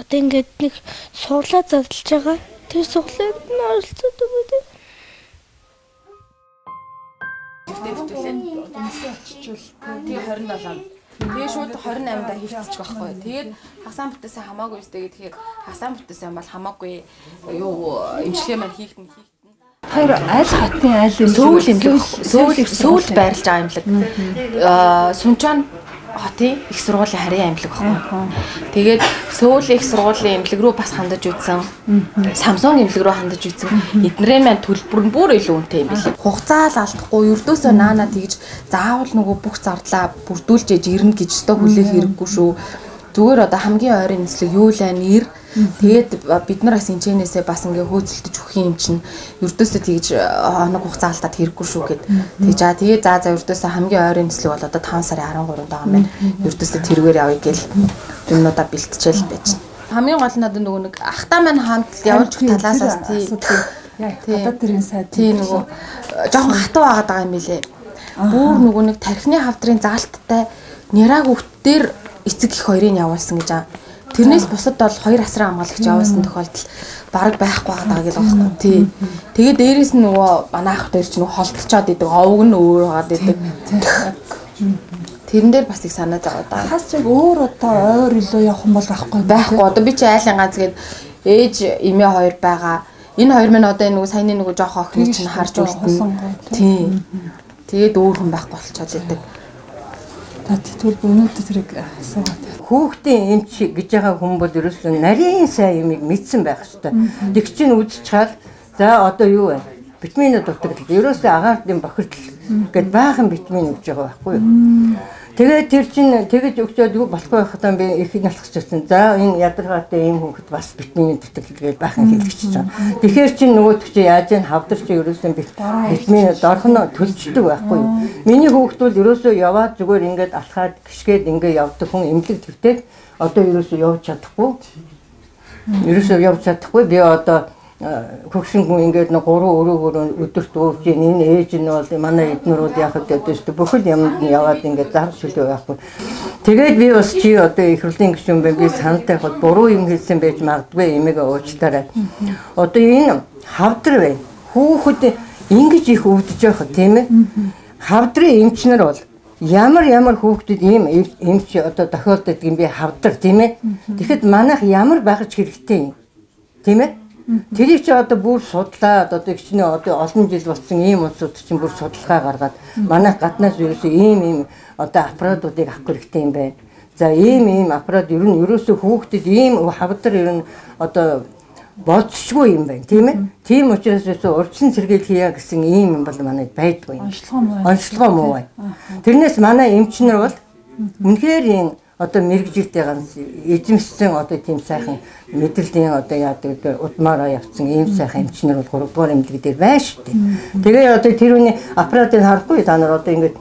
Одоо ингээд нэг суулаа задлж байгаа. Тэр суулаад нь оролцоод байгаа. Тэгээ 27. Тэгээ шууд 28-да хөвчих байхгүй. Тэгээд хасаан бүтээсээ хамаагүй өстэй гэхээр хасаан бүтээсээ бол хамаагүй юу имчилгээ маань хийгдэн. Хоёр аль хотын аль сүүл имлэг сүүл байрлаж байгаа имлэг. Сунчаан хотын их сургуулийн харийн имлэг байхгүй. Тэгээд сүүлийн их сургуулийн имлэг рүү бас хандаж үзсэн. Самсунг имлэг рүү хандаж үзсэн. Эднэрийн маань төлбөр нь бүр илүү үнэтэй юм билээ. Хугацаа л алдахгүй ердөөсөө наана тэгж заавал нөгөө бүх зардлаа бүрдүүлж ирнэ гэж өстө хүлээх хэрэггүй шүү. Зүгээр одоо хамгийн ойрын нислэг юу лээ нэр тэгээд бид нар бас энэчнээсээ бас ингээ хөөцөлдөж өгөх юм чинь ердөөсөө тэгж хоног хугацаа алдаад хэрэггүй шүү гэд. Тэгээд за ердөөсөө хамгийн ойрын нислэг бол одоо 5 сарын 13-нд байгаа юм байна. Ердөөсөө тэргээр явъя гэл юмнуудаа бэлтчихэл байж байна. Хамгийн гол нь одоо нөгөө нэг ахтаа маань хамт явуулж талаасаас тий одоо тэрийн сайд тий нөгөө жоохон хатуу байгаа юм билэ. Бүр нөгөө нэг тархины хавдрын заалттай няраа хөвгтдөр эцэг их хоёрыг явуулсан гэж аа. Тэрнээс бусад бол 2 асран хамгаалагч явуулсан тохиолдол бараг байхгүй байгаа гэж байгаа байхгүй тий. Тэгээд дээрээс нь нөгөө манай ах хоёр ч нөгөө холдчиход идэг, овг нь өөр хагаад идэг. Тэрэн дээр бас их санаа зовоод байгаа. Хас чиг өөр одоо ойр илүү явах юм бол байхгүй. Одоо би чи айлын ганц гээд ээж эмээ хоёр байгаа. Энэ хоёр минь одоо нөгөө саяны нөгөө жоох охины чинь харж үлдэнэ. Тий. Тэгээд өөр хүн байхгүй болчиход идэг. Тэгвэл өнөөдөр тэрийг асуугаад хүүхдийн эмч гэж байгаа хүн бол ерөөсөө нарийн сайн юмыг мэдсэн байх хэрэгтэй. Тэг чинь үзчихэл за одоо юу вэ? Витамин дутагдал. Ерөөсөө агаардын бохирдол гэд баахан витамин өгж байгаа байхгүй юу? Тэгээд тэр чинь тэгэж өгчөөд болохгүй байхдаа би их налхчихсан. За энэ ядаргаатай ийм хүүхэд бас витамин дутагдал гэж баахан хэлчихэж байгаа. Тэгэхээр чинь нөгөөдөг чи яаж ийн хавдар чи ерөөсөө витамин дорхно төлждөг байхгүй юу? Миний хүүхэд бол ерөөсөө яваад зүгээр ингээд алхаад гიშгээд ингээд явдаг хүн эмнэлэг твтэй одоо ерөөсөө явж чадахгүй. Ерөөсөө явж чадахгүй. Би одоо хөгшингүн ингээд 3 өрөөгөөр өдөрт уурж энэ ээж нь бол манай эднэр бол яхад гэдэг шүү дээ. Бүхэл юмд нь яваад ингээд зар чөлөө байхгүй. Тэгээд би бас чи одоо их хурлын гишүүн байна. Би саналтай хад буруу юм хэлсэн байж магадгүй эмээгээ уучлаарай. Одоо энэ хавдар бай. Хүүхэд ингэж их өвдөж байгаа тийм ээ. Хавдрын эмчнэр бол ямар хүүхдэд ийм эмч одоо тохиолддог юм бэ хавдар тийм ээ. Тэгэхэд манайх ямар байгаж хэрэгтэй юм. Тийм ээ. Тэрийг чи одоо бүр судлаад одоо ихний одоо олон жил болсон ийм улсууд чинь бүр судалгаа гаргаад манай гаднаас ерөөсөө ийм одоо аппаратуудыг авах хэрэгтэй юм байна. За ийм аппарат ер нь ерөөсөө хүүхдэд ийм хавдар ер нь одоо болцсгүй юм байна тийм ээ. Тийм учраас урьдчилан сэргээл хийя гэсэн ийм юм бол манай байдгүй юм. Онцлогоо муу бай. Тэрнээс манай эмчнэр бол үнэхээр энэ одоо мэрэгжилтэй ганц эзэмшсэн одоо тийм сайхан мэдрэлийн одоо яадаг удмаараа явцсан ийм сайхан эмчнэр бол 3 дугаар эмнэлэг дээр байна шүү дээ. Тэгээ одоо тэрүүний аппаратыг харахгүй та нар одоо ингээд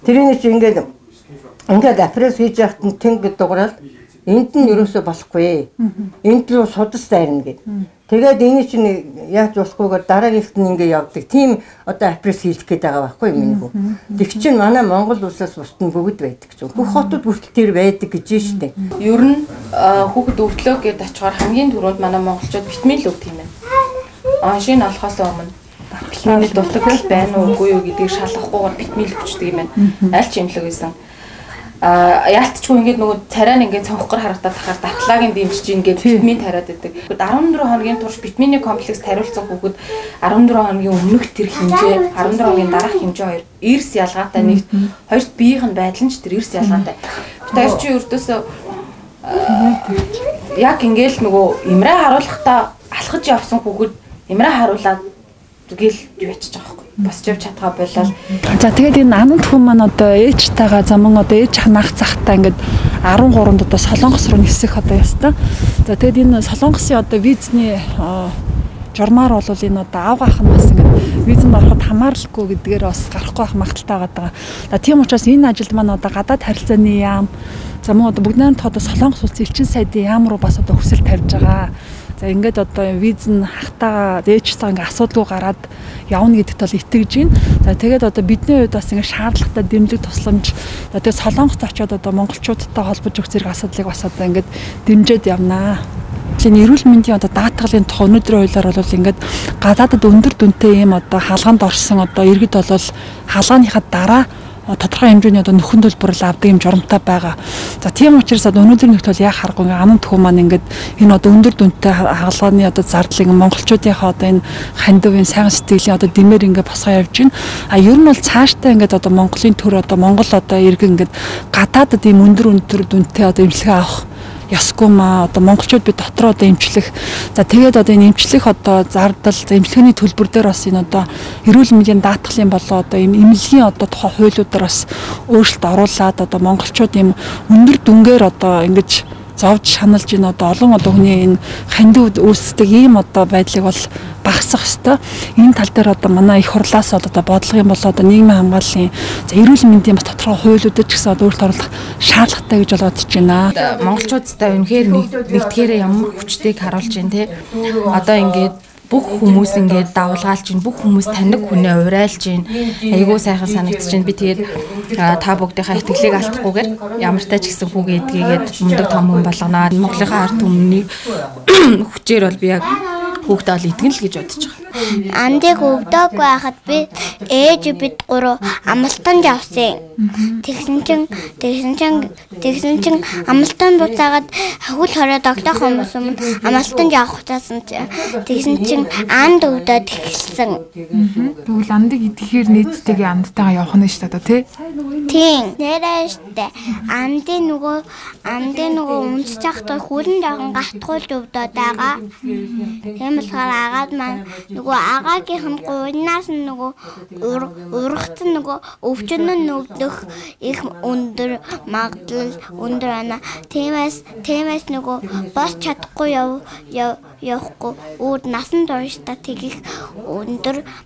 тэрний чи ингээд аппарат хийж яхад нь тэнгид дуурал энд нь ерөөсөө болохгүй. Энд рүү судас дайрна гэд. Тэгээд энэ чинь яаж болохгүйгээр дараагийнх нь ингээд явдаг. Тийм одоо аппарат хийх гээд байгаа байхгүй юу миний хүү. Тэг чинь манай Монгол улсаас бусд нь бүгд байдаг ч. Бүх хотод бүртэл тэр байдаг гэж штэ. Ер нь хүүхэд өвдлөө гэд очихоор хамгийн түрүүнд манай монголчууд витамин л өгдөг юм байна. Шинэ олохоос өмнө витамины дутагдал байна уу үгүй юу гэдгийг шалгахгүйгээр витамин л өгчдөг юм байна. Аль ч имлэг байсан. Яалтчгүй ингээд нөгөө царай нь ингээд цонхгор харагдаад тахаар дархлаагийн дэмжиж ингээд витамин тариад байдаг. 14 хоногийн турш витамины комплекс тариулсан хүүхэд 14 хоногийн өмнөх тэр хэмжээ 14 хоногийн дараах хэмжээ хоёр эрс ялгаатай нэгт хоёрт биеийнх нь байдал нь ч тэр эрс ялгаатай. Тэр чи өрдөөсөө яг ингээд нөгөө имрээ харуулахдаа алхаж явсан хүүхэд имрээ харуулаад гэл явчих жоохгүй. Босч явж чадгаа болол. За тэгээд энэ ананд хүн маань одоо ээжтэйгээ заман одоо ээж ханах захтаа ингээд 13-нд одоо Солонгос руу нисэх одоо ястаа. За тэгээд энэ Солонгосын одоо визний журмаар бол энэ одоо аав ах нь бас ингээд визэнд ороход хамаарлахгүй гэдгээр бас гарахгүй байх магадaltaй байгаа. За тийм учраас энэ ажилд маань одоо гадаад харилцааны яам за мөн одоо бүгд найрамд одоо Солонгос улсын элчин сайдын яам руу бас одоо хүсэл тавьж байгаа. За ингээд одоо виз нь хахтаа ээжтэйгээ ингээд асуудалгүй гараад явна гэдэгт бол итгэж байна. За тэгээд одоо бидний хувьд бас ингээд шаардлагатай дэмжлэг тусламж тэгээд Солонгост очиод одоо монголчуудтай холбож өгөх зэрэг асуудлыг бас одоо ингээд дэмжиж явнаа. Монголын эрүүл мэндийн одоо даатгалын тухай өнөөдрийн хуулиар бол ингээд гадаадд өндөр дүнтэй ийм одоо хаалганд орсон одоо иргэд бол хаалганыхаа дараа тодорхой хэмжээний одоо нөхөн төлбөрл авдаг юм журамтай байгаа. За тийм учраас одоо өнөөдрийн нөхд бол яа харахгүй анан тхүү маань ингээд энэ одоо өндөр дүнтэй хаалганы одоо зардлыг монголчуудынхаа одоо энэ хандивын сайн сэтгэлийн одоо дэмээр ингээд босгоо явж байна. А ер нь бол цаашдаа ингээд одоо Монголын төр одоо Монгол одоо иргэн ингээд гадаадд ийм өндөр дүнтэй одоо эмчилгээ авах ясгүй маа одоо монголчууд би дотроо одоо эмчлэх. За тэгээд одоо энэ эмчлэх одоо зардал эмчилгээний төлбөр дээр бас энэ одоо эрүүл мэндийн даатгалын болоо одоо ийм эмнэлгийн одоо тухай хуулиудаар бас өөрчлөлт оруулаад одоо монголчууд ийм өндөр дүнгээр одоо ингэж зовж шаналж ийн одоо олон одоо хүний энэ хандив үүсдэг ийм одоо байдлыг бол багасгах ёстой. Энэ тал дээр одоо манай их хурлаас одоо бодлого юм бол одоо нийгмийн хамгааллын эрүүл мэндийн бас тодорхой хуулиудад ч гэсэн одоо өөрчлөлт оруулах шаардлагатай гэж бодож байна. Монголчуудтай үнэхээр нэгтгэхээрээ ямар хүчтэйг харуулж байна те. Одоо ингээд бүх хүмүүс ингээд давлгаалж байна. Бүх хүмүүс таньдаг хүнээ урайлж байна. Айгуу сайхан санагдаж байна. Би тэгээд та бүгдийнхээ итгэлийг алдахгүйгээр ямар тач гэсэн хүүгээ эдгээгээд мундаг том хүн болгоно. Монголынхаа ард түмнийг хүчээр бол би яг хүүхдээ ол итгэн л гэж бодож байгаа. Андыг өвдөг байхад би ээж бид гурав амлалтанд явсан. Тэгсэн чин амлалтанд буцаагаад хөл хороод огтох хүмүүс юм амлалтанд явах гэсэн чинь тэгсэн чин анд өвдөд эхэлсэн. Тэгвэл андыг идэхээр нийтдээ андтайгаа явах нь шүү дээ тий? Тийм нэрээ штэ. Андын нөгөө унцж явахдаа хүрэн жоохон гатгуулж өвдөд байгаа. Тийм болохоор агаад маань нөгөө агаагийнх нь гуйнаас нь нөгөө ургацсан нөгөө өвчнөн нөвдөх их өндөр магадлал өндөр байна. Тиймээс нөгөө бос чадахгүй явахгүй өөр насан туршдаа тэгих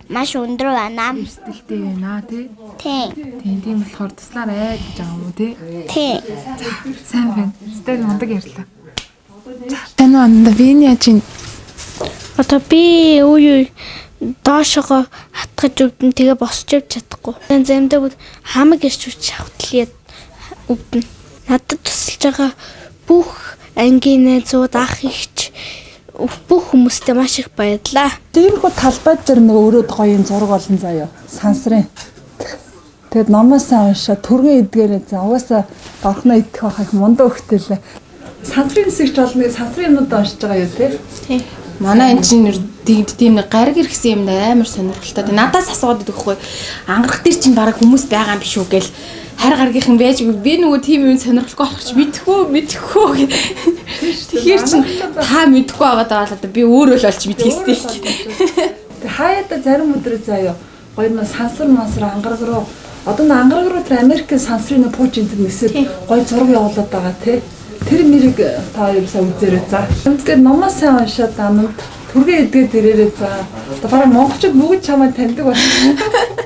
маш өндөр байна. Сэтгэлтэй байна тий? Тийм болохоор туслаарай гэж байгаа юм уу тий? Тийм. Сайн байна. Стэг мундаг ярьлаа. Таны анда виний ачин Одоо би үе доошоо хатгаж өвдөн тэгээ босч явж чадахгүй. Зэмдээ бүр хамаг ирч үуч шавтлаад өвдөн. Надад тусалж байгаа бүх ангийн найзууд ах ихч бүх хүмүүстээ маш их баярлаа. Тиймэрхүү талбай дээр нэг өөрөө гоё юм зураг олон заяа. Сансрын. Тэгэд номоосаа уншаа түргэн эдгээрээ за угаасаа горхноо идэх байх мундаа өгтөлээ. Сансрын хэсэгч бол нэг сансрын юмнууд уншиж байгаа юу те? Тийм. Манай энэ чинь тийм нэг гариг ирсэн юм амар сонирхолтой. Надаас асууад байдаг хгүй. Ангарах дээр чинь бараг хүмүүс байгаа юм биш үү гэл хар гаргийнхан байж би нөгөө тийм юм сонирхолгүй болох чи мэдхгүй. Тэгэхээр чинь та мэдхгүй байгаа даа би өөрөө л олж мэдхийстэй. Тэг хаяада зарим өдрөө заяа гоё нэг сансар ангараг руу одоо нэг ангараг руу тэр Америкийн сансрын пууч энэ нисээд гоё зураг явуулаад байгаа тий. Тэр мэрэг та ерөөсөө үзээрэй за. Тэгэхээр номоосаа уншаад амд түргээ эдгээд ирээрэй за. Одоо бараг монголчууд бүгд чамайг таньдаг байна.